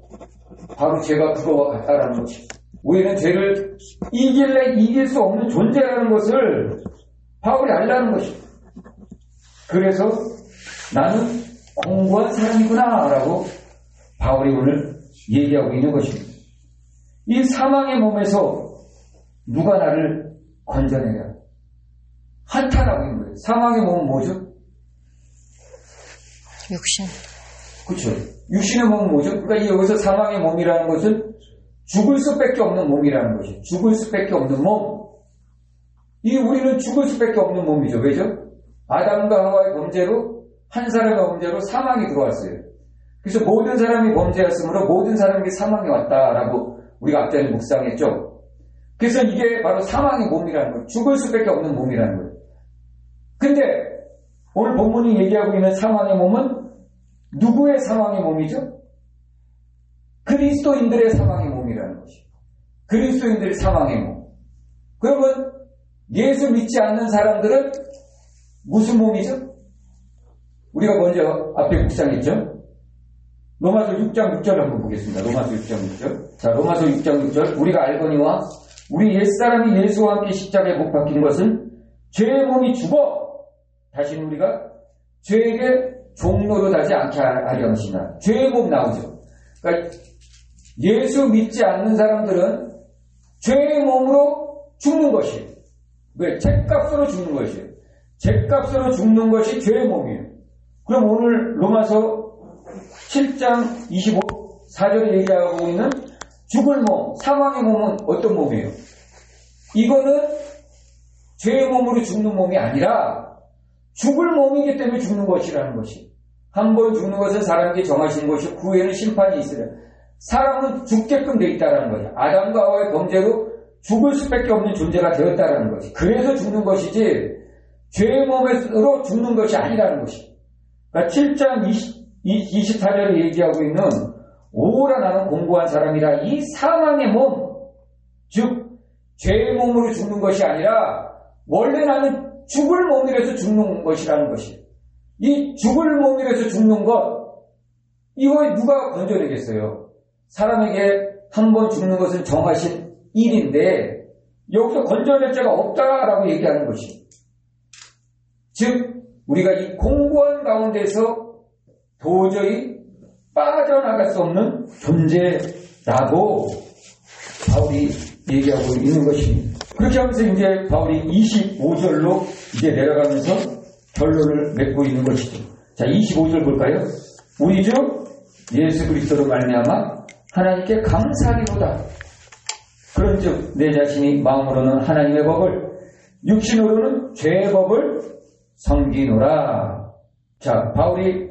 바로 죄가 그거와 같다라는 것이. 우리는 죄를 이길래 이길 수 없는 존재라는 것을 바울이 알라는 것입니다. 그래서 나는 공고한 사람이구나 라고 바울이 오늘 얘기하고 있는 것입니다. 이 사망의 몸에서 누가 나를 건져내냐. 한탄하고 있는 거예요. 사망의 몸은 뭐죠? 육신. 그렇죠. 육신의 몸은 뭐죠? 그러니까 여기서 사망의 몸이라는 것은 죽을 수밖에 없는 몸이라는 것이에요. 죽을 수밖에 없는 몸. 우리는 죽을 수밖에 없는 몸이죠. 왜죠? 아담과 하와의 범죄로, 한 사람의 범죄로 사망이 들어왔어요. 그래서 모든 사람이 범죄였으므로 모든 사람에게 사망이 왔다라고 우리가 앞전에 묵상했죠. 그래서 이게 바로 사망의 몸이라는 거예요. 죽을 수밖에 없는 몸이라는 거예요. 근데 오늘 본문이 얘기하고 있는 사망의 몸은 누구의 사망의 몸이죠? 그리스도인들의 사망의 몸이라는 것이에요. 그리스도인들의 사망의 몸. 그러면 예수 믿지 않는 사람들은 무슨 몸이죠? 우리가 먼저 앞에 묵상했죠? 로마서 6장 6절 한번 보겠습니다. 로마서 6장 6절. 자, 로마서 6장 6절. 우리가 알거니와 우리 옛사람이 예수와 함께 십자가에 못 박힌 것은 죄의 몸이 죽어 다시는 우리가 죄에게 종로로 다지 않게 하려 하시나. 죄의 몸 나오죠. 그러니까 예수 믿지 않는 사람들은 죄의 몸으로 죽는 것이에요. 왜? 죗값으로 죽는 것이에요. 죗값으로 죽는 것이 죄의 몸이에요. 그럼 오늘 로마서 7장 24절에 얘기하고 있는 죽을 몸, 사망의 몸은 어떤 몸이에요? 이거는 죄의 몸으로 죽는 몸이 아니라 죽을 몸이기 때문에 죽는 것이라는 것이. 한 번 죽는 것은 사람에게 정하신 것이 그 후에는 심판이 있으려. 사람은 죽게끔 되어 있다는 거죠. 아담과 하와의 범죄로 죽을 수밖에 없는 존재가 되었다는 것이. 그래서 죽는 것이지 죄의 몸으로 죽는 것이 아니라는 것이. 그러니까 7장 24절에 얘기하고 있는 오라 나는 공고한 사람이라 이 사망의 몸, 즉 죄의 몸으로 죽는 것이 아니라 원래 나는 죽을 몸이라서 죽는 것이라는 것이. 이 죽을 몸이라서 죽는 것, 이거 누가 건져내겠어요? 사람에게 한 번 죽는 것은 정하신 일인데 여기서 건져낼 자가 없다라고 얘기하는 것이. 즉 우리가 이 공고한 가운데서 도저히 빠져나갈 수 없는 존재라고 바울이 얘기하고 있는 것입니다. 그렇게 하면서 이제 바울이 25절로 이제 내려가면서 결론을 맺고 있는 것이죠. 자, 25절 볼까요? 우리 주 예수 그리스도로 말미암아 하나님께 감사하리로다. 그런즉 내 자신이 마음으로는 하나님의 법을, 육신으로는 죄의 법을 섬기노라. 자, 바울이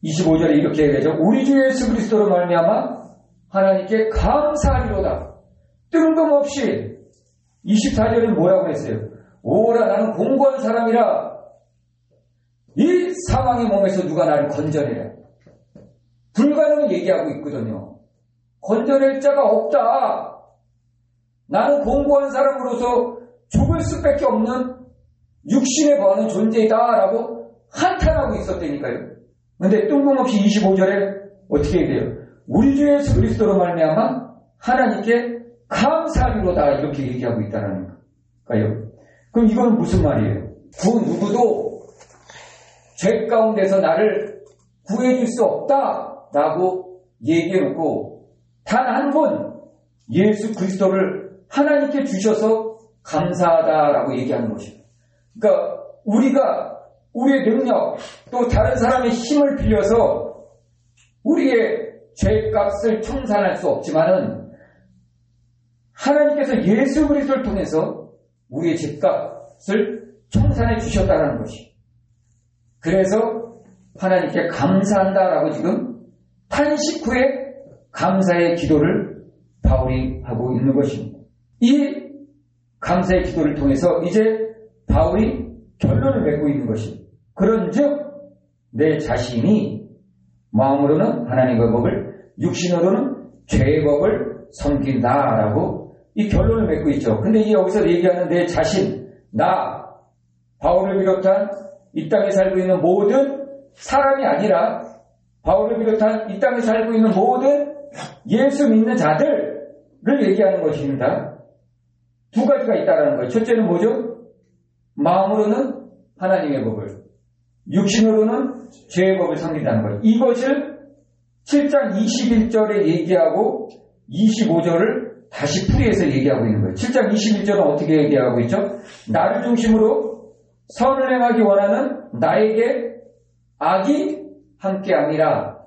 25절에 이렇게 얘기하죠. 우리 주 예수 그리스도로 말미암아 하나님께 감사하리로다. 뜬금없이 24절은 뭐라고 했어요? 오라 나는 공고한 사람이라 이 사망의 몸에서 누가 나를 건져내라. 불가능을 얘기하고 있거든요. 건져낼 자가 없다. 나는 공고한 사람으로서 죽을 수밖에 없는 육신에 거하는 존재이다라고 한탄하고 있었다니까요. 그런데 뜬금없이 25절에 어떻게 얘기해요? 우리 주 예수 그리스도로 말미암아 하나님께 감사하리로다 이렇게 얘기하고 있다는 거예요. 그럼 이건 무슨 말이에요? 그 누구도 죄 가운데서 나를 구해줄 수 없다라고 얘기해놓고 단 한 번 예수 그리스도를 하나님께 주셔서 감사하다라고 얘기하는 것입니다. 그러니까 우리가 우리의 능력 또 다른 사람의 힘을 빌려서 우리의 죄값을 청산할 수 없지만은 하나님께서 예수 그리스도를 통해서 우리의 죄값을 청산해 주셨다는 것이. 그래서 하나님께 감사한다라고 지금 탄식 후에 감사의 기도를 바울이 하고 있는 것입니다. 이 감사의 기도를 통해서 이제 바울이 결론을 맺고 있는 것입니다. 그런즉 내 자신이 마음으로는 하나님의 법을, 육신으로는 죄의 법을 섬긴다라고 이 결론을 맺고 있죠. 근데 여기서 얘기하는 내 자신, 나, 바울을 비롯한 이 땅에 살고 있는 모든 사람이 아니라 바울을 비롯한 이 땅에 살고 있는 모든 예수 믿는 자들을 얘기하는 것입니다. 두 가지가 있다는 거예요. 첫째는 뭐죠? 마음으로는 하나님의 법을, 육신으로는 죄의 법을 섬긴다는 거예요. 이것을 7장 21절에 얘기하고 25절을 다시 풀이해서 얘기하고 있는 거예요. 7장 21절은 어떻게 얘기하고 있죠? 나를 중심으로 선을 행하기 원하는 나에게 악이 함께함이라.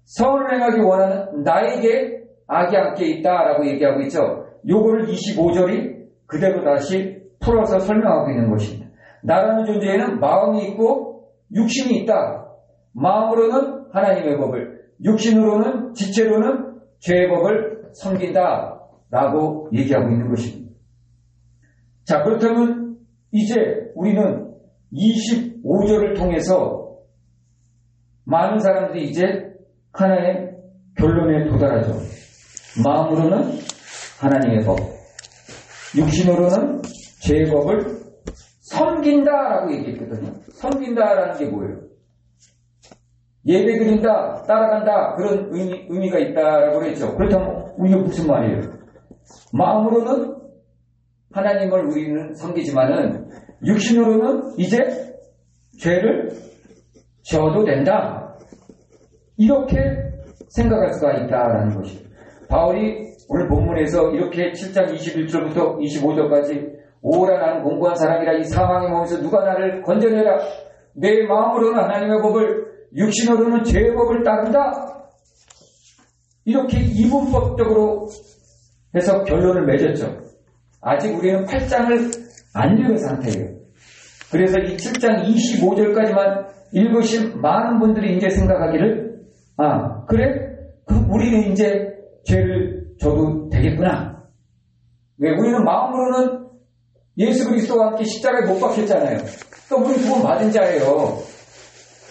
선을 행하기 원하는 나에게 악이 함께 있다라고 얘기하고 있죠. 요거를 25절이 그대로 다시 풀어서 설명하고 있는 것입니다. 나라는 존재에는 마음이 있고 육신이 있다. 마음으로는 하나님의 법을, 육신으로는 지체로는 죄의 법을 섬긴다라고 얘기하고 있는 것입니다. 자, 그렇다면 이제 우리는 25절을 통해서 많은 사람들이 이제 하나의 결론에 도달하죠. 마음으로는 하나님의 법, 육신으로는 죄법을 섬긴다라고 얘기했거든요. 섬긴다라는 게 뭐예요? 예배 드린다, 따라간다, 그런 의미가 있다라고 그랬죠. 그렇다면 이게 무슨 말이에요? 마음으로는 하나님을 우리는 섬기지만은 육신으로는 이제 죄를 지어도 된다. 이렇게 생각할 수가 있다라는 것이에요. 바울이 오늘 본문에서 이렇게 7장 21절부터 25절까지 오라 나는 공고한 사람이라 이 사망의 몸에서 누가 나를 건져내라. 내 마음으로는 하나님의 법을 육신으로는 죄의 법을 따른다. 이렇게 이분법적으로 해서 결론을 맺었죠. 아직 우리는 8장을 안 읽은 상태예요. 그래서 이 7장 25절까지만 읽으신 많은 분들이 이제 생각하기를 그래? 그럼 우리는 이제 죄를 져도 되겠구나. 왜? 우리는 마음으로는 예수 그리스도와 함께 십자가에 못 박혔잖아요. 또 우리는 구원 받은 자예요.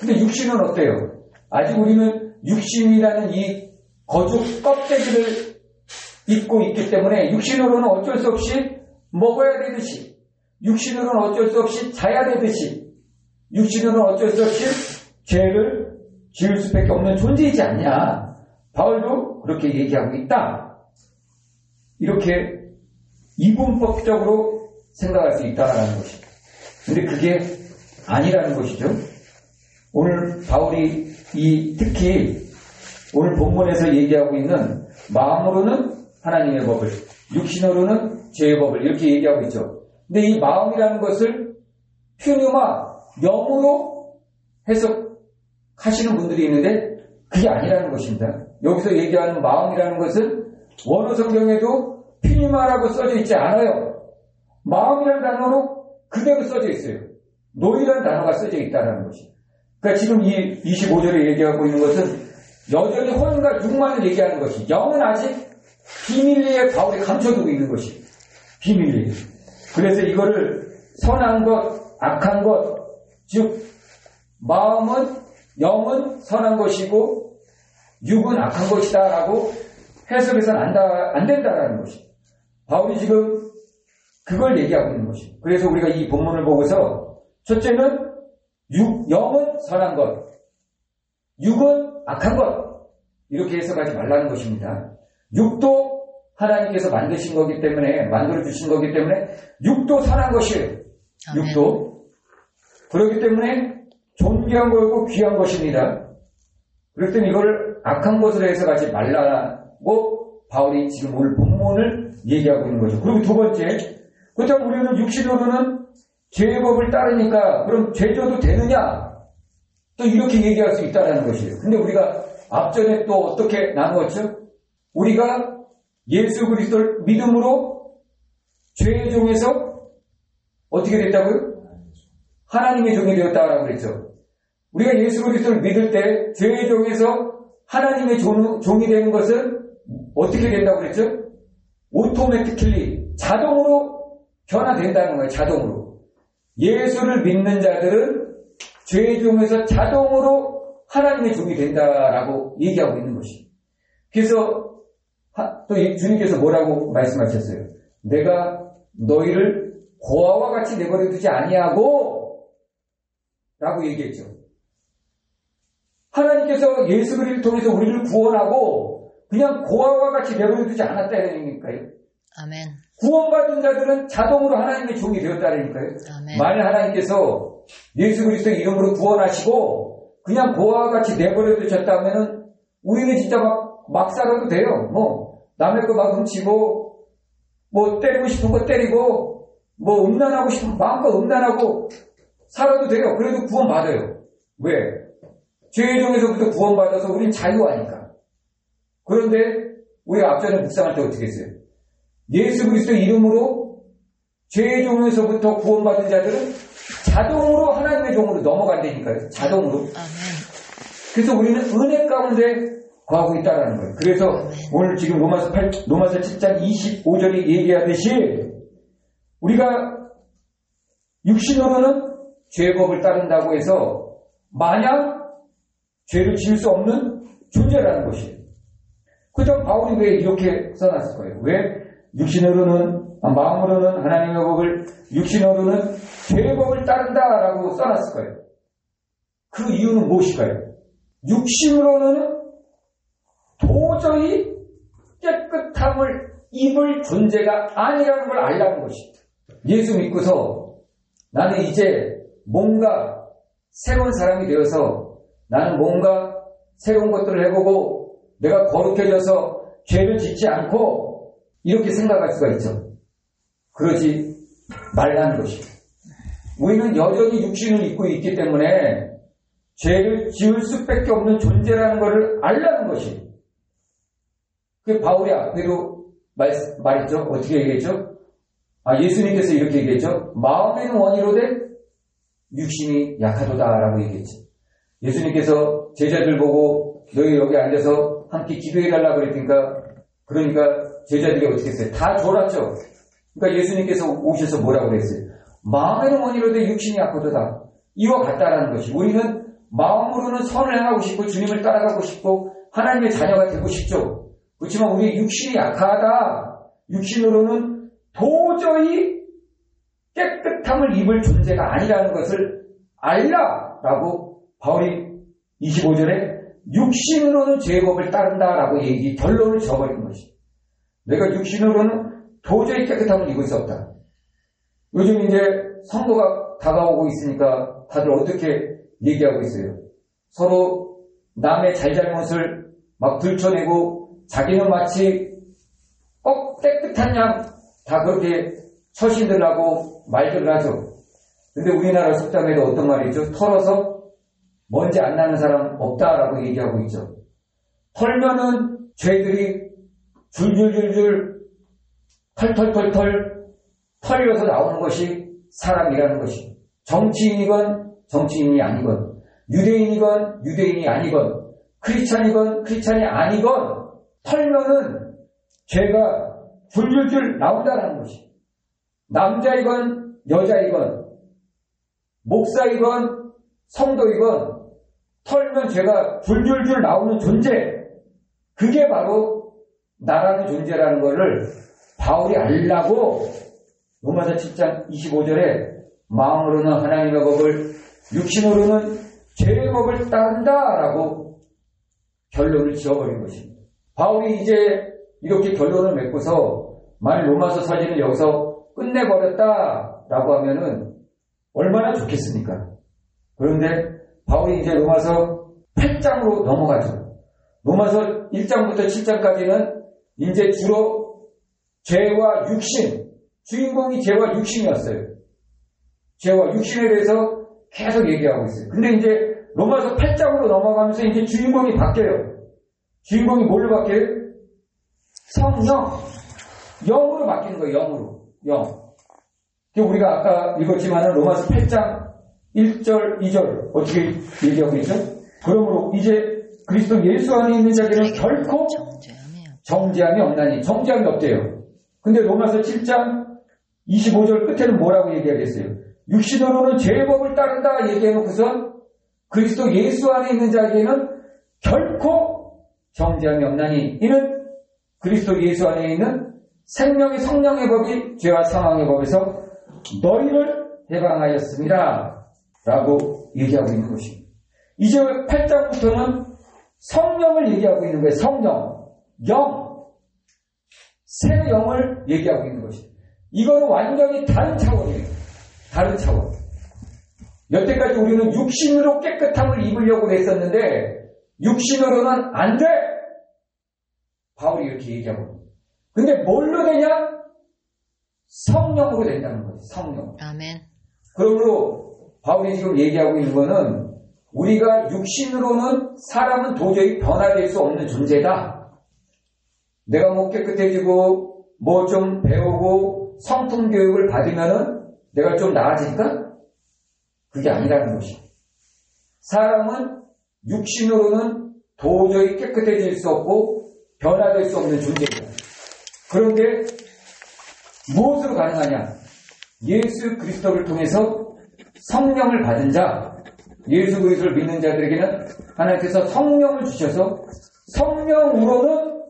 근데 육신은 어때요? 아직 우리는 육신이라는 이 거죽 껍데기를 입고 있기 때문에 육신으로는 어쩔 수 없이 먹어야 되듯이, 육신으로는 어쩔 수 없이 자야 되듯이, 육신으로는 어쩔 수 없이 죄를 지을 수밖에 없는 존재이지 않냐. 바울도 그렇게 얘기하고 있다. 이렇게 이분법적으로 생각할 수 있다는 것입니다. 근데 그게 아니라는 것이죠. 오늘 바울이 특히 오늘 본문에서 얘기하고 있는 마음으로는 하나님의 법을, 육신으로는 죄의 법을 이렇게 얘기하고 있죠. 근데 이 마음이라는 것을 퓨뉴마, 영으로 해석하시는 분들이 있는데 그게 아니라는 것입니다. 여기서 얘기하는 마음이라는 것은 원어 성경에도 퓨뉴마라고 써져 있지 않아요. 마음이라는 단어로 그대로 써져 있어요. 노이라는 단어가 써져 있다는 것이. 그러니까 지금 이 25절에 얘기하고 있는 것은 여전히 혼과 육만을 얘기하는 것이, 영은 아직 비밀리에 바울이 감춰두고 있는 것이 비밀리. 그래서 이거를 선한 것, 악한 것, 즉 마음은, 영은 선한 것이고 육은 악한 것이다라고 해석해서는 안 된다라는 것이. 바울이 지금 그걸 얘기하고 있는 것이. 그래서 우리가 이 본문을 보고서 첫째는 영은 선한 것, 육은 악한 것, 이렇게 해석하지 말라는 것입니다. 육도 하나님께서 만드신 거기 때문에, 만들어주신 거기 때문에 육도 선한 것이에요. 아멘. 육도. 그렇기 때문에 존귀한 거고 귀한 것입니다. 그렇기 때문에 이걸 악한 것으로 해석하지 말라고 바울이 지금 오늘 본문을 얘기하고 있는 거죠. 그리고 두 번째, 그렇다면 우리는 육신으로는 죄의 법을 따르니까 그럼 죄져도 되느냐? 또 이렇게 얘기할 수 있다는 것이에요. 근데 우리가 앞전에 또 어떻게 나누었죠? 우리가 예수 그리스도를 믿음으로 죄의 종에서 어떻게 됐다고요? 하나님의 종이 되었다라고 그랬죠. 우리가 예수 그리스도를 믿을 때 죄의 종에서 하나님의 종이 되는 것은 어떻게 된다고 그랬죠? 오토매티클리, 자동으로 변화된다는 거예요. 자동으로. 예수를 믿는 자들은 죄의 종에서 자동으로 하나님의 종이 된다라고 얘기하고 있는 것이. 그래서 또 주님께서 뭐라고 말씀하셨어요? 내가 너희를 고아와 같이 내버려 두지 아니하고 라고 얘기했죠. 하나님께서 예수 그리스도를 통해서 우리를 구원하고 그냥 고아와 같이 내버려 두지 않았다는 얘기니까요. 아멘. 구원받은 자들은 자동으로 하나님의 종이 되었다니까요. 아멘. 만일 하나님께서 예수 그리스도의 이름으로 구원하시고 그냥 고아와 같이 내버려 두셨다면은 우리는 진짜 막 살아도 돼요. 남의 거 막 훔치고, 때리고 싶은 거 때리고, 음란하고 싶은 마음껏 음란하고 살아도 돼요. 그래도 구원받아요. 왜? 죄의 종에서부터 구원받아서 우린 자유하니까. 그런데 우리가 앞전에 묵상할 때 어떻게 했어요? 예수 그리스도의 이름으로 죄의 종에서부터 구원받은 자들은 자동으로 하나님의 종으로 넘어간다니까요. 자동으로. 아멘. 그래서 우리는 은혜 가운데 거하고 있다는 거예요. 그래서 오늘 지금 로마서 7장 25절이 얘기하듯이 우리가 육신으로는 죄법을 따른다고 해서 마냥 죄를 지을 수 없는 존재라는 것이에요. 그렇다면 바울이 왜 이렇게 써놨을 거예요? 왜 육신으로는 마음으로는 하나님의 법을, 육신으로는 죄의 법을 따른다라고 써놨을 거예요. 그 이유는 무엇일까요? 육신으로는 도저히 깨끗함을 입을 존재가 아니라는 걸 알라는 것입니다. 예수 믿고서 나는 이제 뭔가 새로운 사람이 되어서 나는 뭔가 새로운 것들을 해보고 내가 거룩해져서 죄를 짓지 않고 이렇게 생각할 수가 있죠. 그러지 말라는 것입니다. 우리는 여전히 육신을 입고 있기 때문에 죄를 지을 수밖에 없는 존재라는 것을 알라는 것입니다. 그 바울이 앞에도 말했죠. 어떻게 얘기했죠? 예수님께서 이렇게 얘기했죠. 마음에는 원이로되 육신이 약하도다라고 얘기했죠. 예수님께서 제자들 보고 너희 여기 앉아서 함께 기도해달라고 그러니까 제자들이 어떻게 했어요? 다 졸았죠. 그러니까 예수님께서 오셔서 뭐라고 그랬어요? 마음에는 원이로되 육신이 약하도다. 이와 같다라는 것이, 우리는 마음으로는 선을 행하고 싶고 주님을 따라가고 싶고 하나님의 자녀가 되고 싶죠. 그렇지만 우리 육신이 약하다. 육신으로는 도저히 깨끗함을 입을 존재가 아니라는 것을 알라라고 바울이 25절에 육신으로는 죄의 법을 따른다라고 결론을 지어버린 것이, 내가 육신으로는 도저히 깨끗함을 입을 수 없다. 요즘 이제 선거가 다가오고 있으니까 다들 어떻게 얘기하고 있어요? 서로 남의 잘잘못을 막 들춰내고 자기는 마치 깨끗한 양 다 그렇게 처신들하고 말들을 하죠. 근데 우리나라 속담에도 어떤 말이 있죠? 털어서 먼지 안 나는 사람 없다라고 얘기하고 있죠. 털면은 죄들이 줄줄줄줄 털털털털 털려서 나오는 것이 사람이라는 것이, 정치인이건 정치인이 아니건, 유대인이건 유대인이 아니건, 크리스찬이건 크리스찬이 아니건 털면은 죄가 줄줄줄 나온다는 것이, 남자이건 여자이건 목사이건 성도이건 털면 죄가 줄줄줄 나오는 존재, 그게 바로 나라는 존재라는 것을 바울이 알라고 로마서 7장 25절에 마음으로는 하나님의 법을, 육신으로는 죄의 법을 따른다라고 결론을 지어버린 것입니다. 바울이 이제 이렇게 결론을 맺고서 만일 로마서 사진을 여기서 끝내버렸다라고 하면은 얼마나 좋겠습니까? 그런데 바울이 이제 로마서 8장으로 넘어가죠. 로마서 1장부터 7장까지는 이제 주로 죄와 육신, 주인공이 죄와 육신이었어요. 죄와 육신에 대해서 계속 얘기하고 있어요. 근데 이제 로마서 8장으로 넘어가면서 이제 주인공이 바뀌어요. 주인공이 뭘로 바뀌어요? 성령, 영으로 바뀌는 거예요. 영으로, 영. 우리가 아까 읽었지만 로마서 8장 1절, 2절 어떻게 얘기하고 있죠? 그러므로 이제 그리스도 예수 안에 있는 자들은 결코 정죄함이 없나니, 정죄함이 없대요. 근데 로마서 7장 25절 끝에는 뭐라고 얘기하겠어요? 육신으로는 죄의 법을 따른다 얘기해놓고선 그리스도 예수 안에 있는 자에게는 결코 정죄함이 없나니, 이는 그리스도 예수 안에 있는 생명의 성령의 법이 죄와 사망의 법에서 너희를 해방하였습니다 라고 얘기하고 있는 것입니다. 이제 8장부터는 성령을 얘기하고 있는 거예요. 성령, 영, 새 영을 얘기하고 있는 것입니다. 이거는 완전히 다른 차원이에요. 다른 차원. 여태까지 우리는 육신으로 깨끗함을 입으려고 했었는데 육신으로는 안 돼! 바울이 이렇게 얘기하고 있습니다. 근데 뭘로 되냐? 성령으로 된다는 거예요. 성령. 아멘. 그러므로 바울이 지금 얘기하고 있는 거는 우리가 육신으로는 사람은 도저히 변화될 수 없는 존재다. 내가 뭐 깨끗해지고 뭐 좀 배우고 성품 교육을 받으면은 내가 좀 나아질까? 그게 아니라는 것이. 사람은 육신으로는 도저히 깨끗해질 수 없고 변화될 수 없는 존재다. 그런데 무엇으로 가능하냐? 예수 그리스도를 통해서 성령을 받은 자, 예수 그리스도를 믿는 자들에게는 하나님께서 성령을 주셔서 성령으로는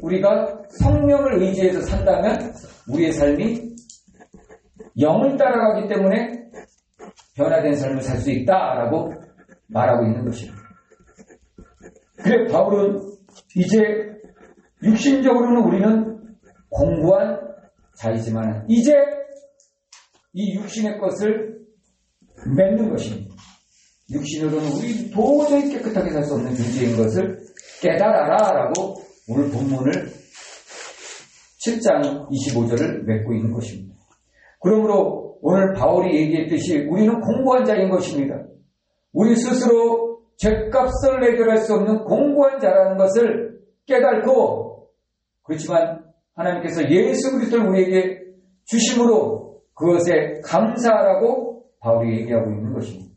우리가 성령을 의지해서 산다면 우리의 삶이 영을 따라가기 때문에 변화된 삶을 살 수 있다라고 말하고 있는 것입니다. 그래 바울은 이제 육신적으로는 우리는 공고한 자이지만 이제 이 육신의 것을 맺는 것입니다. 육신으로는 우리 도저히 깨끗하게 살 수 없는 존재인 것을 깨달아라 라고 오늘 본문을 7장 25절을 맺고 있는 것입니다. 그러므로 오늘 바울이 얘기했듯이 우리는 공고한 자인 것입니다. 우리 스스로 죗값을 해결할 수 없는 공고한 자라는 것을 깨닫고, 그렇지만 하나님께서 예수 그리스도를 우리에게 주심으로 그것에 감사하라고 바울이 얘기하고 있는 것입니다.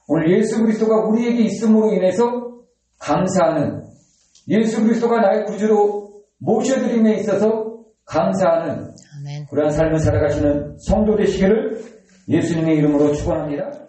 오늘 예수 그리스도가 우리에게 있음으로 인해서 감사하는, 예수 그리스도가 나의 구주로 모셔드림에 있어서 감사하는 아멘. 그러한 삶을 살아가시는 성도 되시기를 예수님의 이름으로 축원합니다.